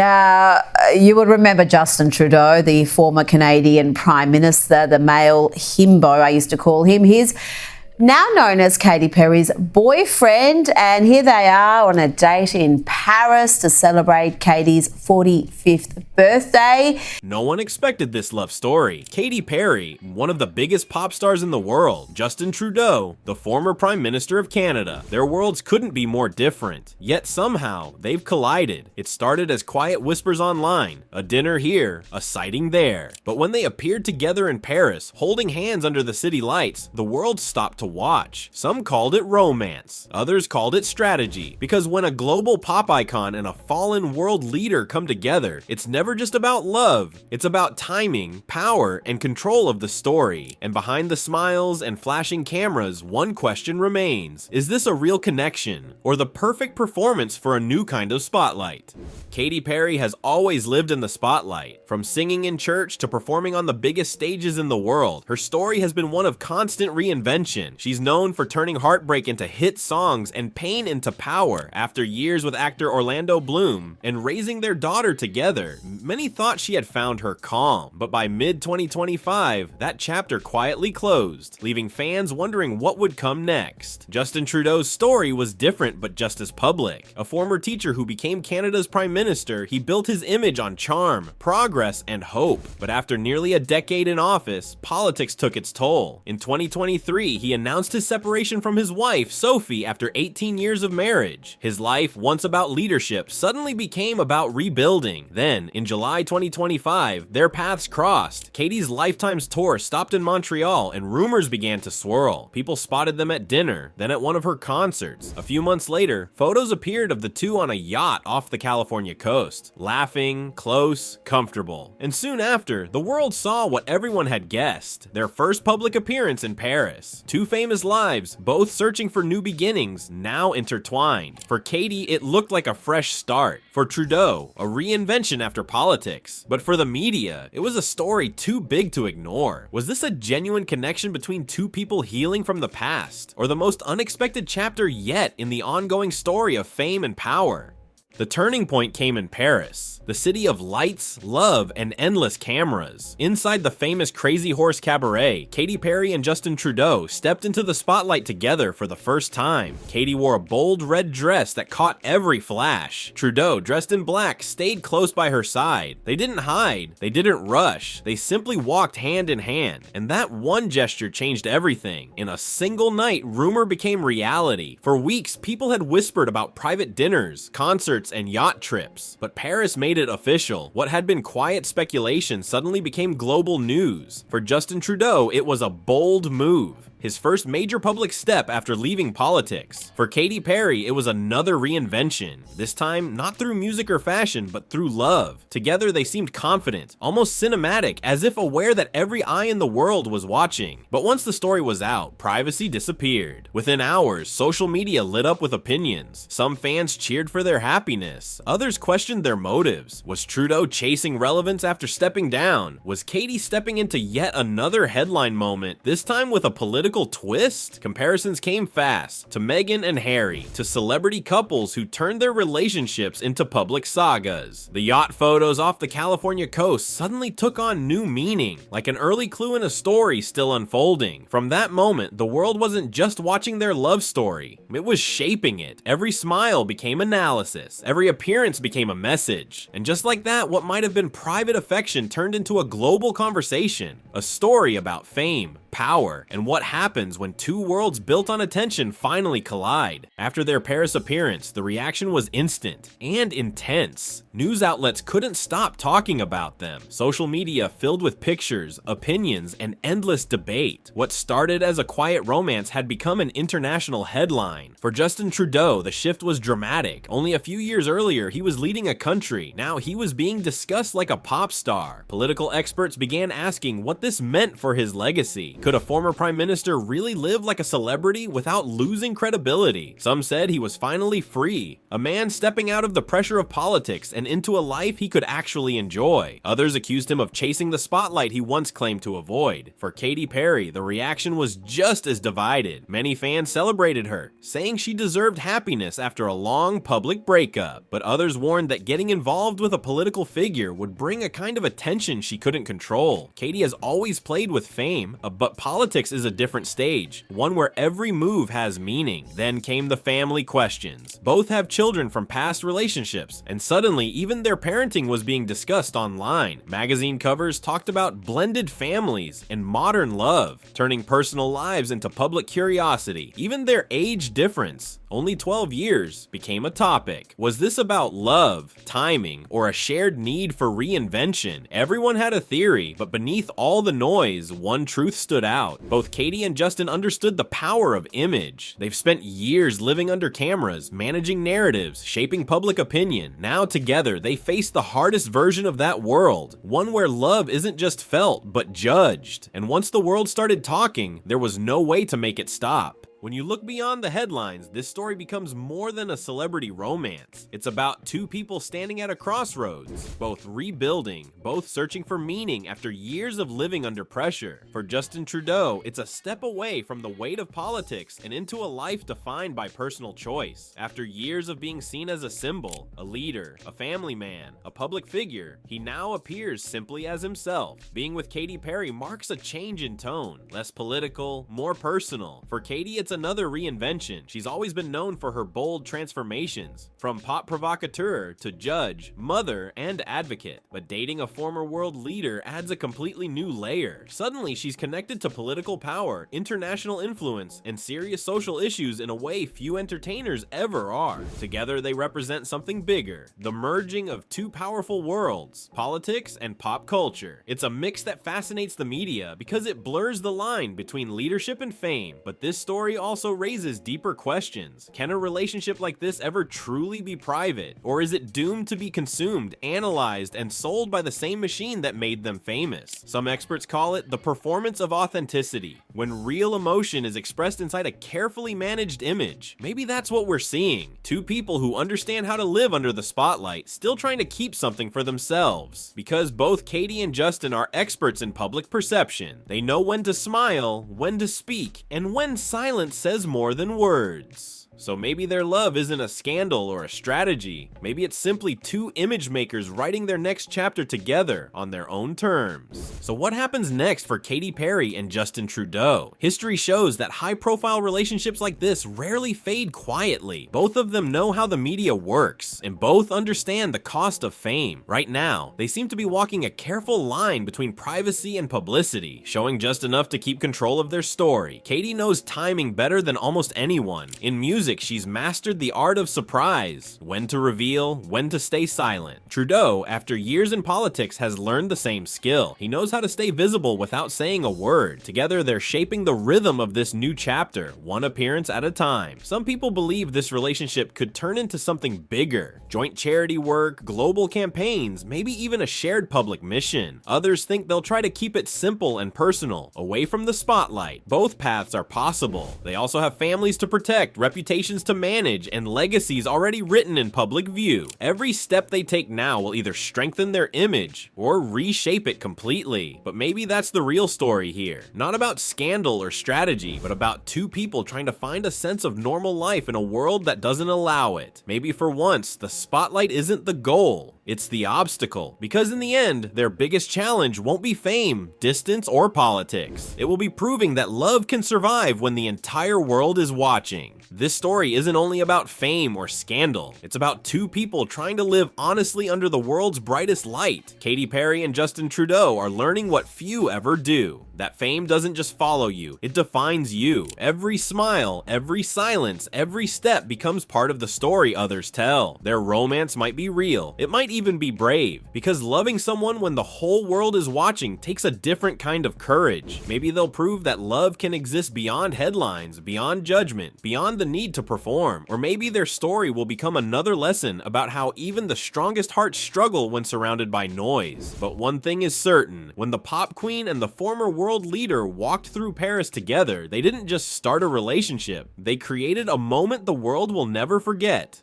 You would remember Justin Trudeau, the former Canadian Prime Minister, the male himbo, I used to call him. He's now known as Katy Perry's boyfriend, and here they are on a date in Paris to celebrate Katy's 45th birthday. No one expected this love story. Katy Perry, one of the biggest pop stars in the world, Justin Trudeau, the former Prime Minister of Canada. Their worlds couldn't be more different, yet somehow they've collided. It started as quiet whispers online, a dinner here, a sighting there. But when they appeared together in Paris, holding hands under the city lights, the world stopped to watch. Some called it romance, others called it strategy, because when a global pop icon and a fallen world leader come together, it's never just about love, it's about timing, power, and control of the story. And behind the smiles and flashing cameras, one question remains: is this a real connection, or the perfect performance for a new kind of spotlight? Katy Perry has always lived in the spotlight. From singing in church to performing on the biggest stages in the world, her story has been one of constant reinvention. She's known for turning heartbreak into hit songs and pain into power. After years with actor Orlando Bloom and raising their daughter together, many thought she had found her calm. But by mid-2025, that chapter quietly closed, leaving fans wondering what would come next. Justin Trudeau's story was different but just as public. A former teacher who became Canada's Prime Minister, he built his image on charm, progress, and hope. But after nearly a decade in office, politics took its toll. In 2023, he announced his separation from his wife, Sophie, after 18 years of marriage. His life, once about leadership, suddenly became about rebuilding. Then, in July 2025, their paths crossed. Katy's Lifetime's tour stopped in Montreal, and rumors began to swirl. People spotted them at dinner, then at one of her concerts. A few months later, photos appeared of the two on a yacht off the California coast, laughing, close, comfortable. And soon after, the world saw what everyone had guessed: their first public appearance in Paris. Two famous lives, both searching for new beginnings, now intertwined. For Katy, it looked like a fresh start. For Trudeau, a reinvention after politics. But for the media, it was a story too big to ignore. Was this a genuine connection between two people healing from the past, or the most unexpected chapter yet in the ongoing story of fame and power? The turning point came in Paris, the city of lights, love, and endless cameras. Inside the famous Crazy Horse Cabaret, Katy Perry and Justin Trudeau stepped into the spotlight together for the first time. Katy wore a bold red dress that caught every flash. Trudeau, dressed in black, stayed close by her side. They didn't hide, they didn't rush, they simply walked hand in hand. And that one gesture changed everything. In a single night, rumor became reality. For weeks, people had whispered about private dinners, concerts, and yacht trips. But Paris made it official. What had been quiet speculation suddenly became global news. For Justin Trudeau, it was a bold move. His first major public step after leaving politics. For Katy Perry, it was another reinvention. This time, not through music or fashion, but through love. Together, they seemed confident, almost cinematic, as if aware that every eye in the world was watching. But once the story was out, privacy disappeared. Within hours, social media lit up with opinions. Some fans cheered for their happiness. Others questioned their motives. Was Trudeau chasing relevance after stepping down? Was Katy stepping into yet another headline moment, this time with a political twist? Comparisons came fast, to Meghan and Harry, to celebrity couples who turned their relationships into public sagas. The yacht photos off the California coast suddenly took on new meaning, like an early clue in a story still unfolding. From that moment, the world wasn't just watching their love story, it was shaping it. Every smile became analysis, every appearance became a message. And just like that, what might have been private affection turned into a global conversation, a story about fame, power, and what happens when two worlds built on attention finally collide. After their Paris appearance, the reaction was instant and intense. News outlets couldn't stop talking about them. Social media filled with pictures, opinions, and endless debate. What started as a quiet romance had become an international headline. For Justin Trudeau, the shift was dramatic. Only a few years earlier, he was leading a country. Now he was being discussed like a pop star. Political experts began asking what this meant for his legacy. Could a former prime minister really live like a celebrity without losing credibility? Some said he was finally free, a man stepping out of the pressure of politics and into a life he could actually enjoy. Others accused him of chasing the spotlight he once claimed to avoid. For Katy Perry, the reaction was just as divided. Many fans celebrated her, saying she deserved happiness after a long public breakup. But others warned that getting involved with a political figure would bring a kind of attention she couldn't control. Katy has always played with fame, but politics is a different stage, one where every move has meaning. Then came the family questions. Both have children from past relationships, and suddenly even their parenting was being discussed online. Magazine covers talked about blended families and modern love, turning personal lives into public curiosity. Even their age difference, only 12 years, became a topic. Was this about love, timing, or a shared need for reinvention? Everyone had a theory, but beneath all the noise, one truth stood out. Both Katy and Justin understood the power of image. They've spent years living under cameras, managing narratives, shaping public opinion. Now together, they face the hardest version of that world, one where love isn't just felt, but judged. And once the world started talking, there was no way to make it stop. When you look beyond the headlines, this story becomes more than a celebrity romance. It's about two people standing at a crossroads, both rebuilding, both searching for meaning after years of living under pressure. For Justin Trudeau, it's a step away from the weight of politics and into a life defined by personal choice. After years of being seen as a symbol, a leader, a family man, a public figure, he now appears simply as himself. Being with Katy Perry marks a change in tone, less political, more personal. For Katy, it's another reinvention. She's always been known for her bold transformations, from pop provocateur to judge, mother, and advocate. But dating a former world leader adds a completely new layer. Suddenly, she's connected to political power, international influence, and serious social issues in a way few entertainers ever are. Together, they represent something bigger, the merging of two powerful worlds, politics and pop culture. It's a mix that fascinates the media because it blurs the line between leadership and fame. But this story also raises deeper questions. Can a relationship like this ever truly be private? Or is it doomed to be consumed, analyzed, and sold by the same machine that made them famous? Some experts call it the performance of authenticity, when real emotion is expressed inside a carefully managed image. Maybe that's what we're seeing. Two people who understand how to live under the spotlight, still trying to keep something for themselves. Because both Katy and Justin are experts in public perception. They know when to smile, when to speak, and when silence says more than words. So maybe their love isn't a scandal or a strategy. Maybe it's simply two image makers writing their next chapter together on their own terms. So what happens next for Katy Perry and Justin Trudeau? History shows that high-profile relationships like this rarely fade quietly. Both of them know how the media works, and both understand the cost of fame. Right now, they seem to be walking a careful line between privacy and publicity, showing just enough to keep control of their story. Katy knows timing better than almost anyone. In music, she's mastered the art of surprise, when to reveal, when to stay silent. Trudeau, after years in politics, has learned the same skill. He knows how to stay visible without saying a word. Together, they're shaping the rhythm of this new chapter, one appearance at a time. Some people believe this relationship could turn into something bigger. Joint charity work, global campaigns, maybe even a shared public mission. Others think they'll try to keep it simple and personal, away from the spotlight. Both paths are possible. They also have families to protect, reputations to manage, and legacies already written in public view. Every step they take now will either strengthen their image or reshape it completely. But maybe that's the real story here. Not about scandal or strategy, but about two people trying to find a sense of normal life in a world that doesn't allow it. Maybe for once, the spotlight isn't the goal. It's the obstacle, because in the end, their biggest challenge won't be fame, distance, or politics. It will be proving that love can survive when the entire world is watching. This story isn't only about fame or scandal. It's about two people trying to live honestly under the world's brightest light. Katy Perry and Justin Trudeau are learning what few ever do. That fame doesn't just follow you, it defines you. Every smile, every silence, every step becomes part of the story others tell. Their romance might be real. It might even even be brave, because loving someone when the whole world is watching takes a different kind of courage. Maybe they'll prove that love can exist beyond headlines, beyond judgment, beyond the need to perform. Or maybe their story will become another lesson about how even the strongest hearts struggle when surrounded by noise. But one thing is certain, when the pop queen and the former world leader walked through Paris together, they didn't just start a relationship, they created a moment the world will never forget.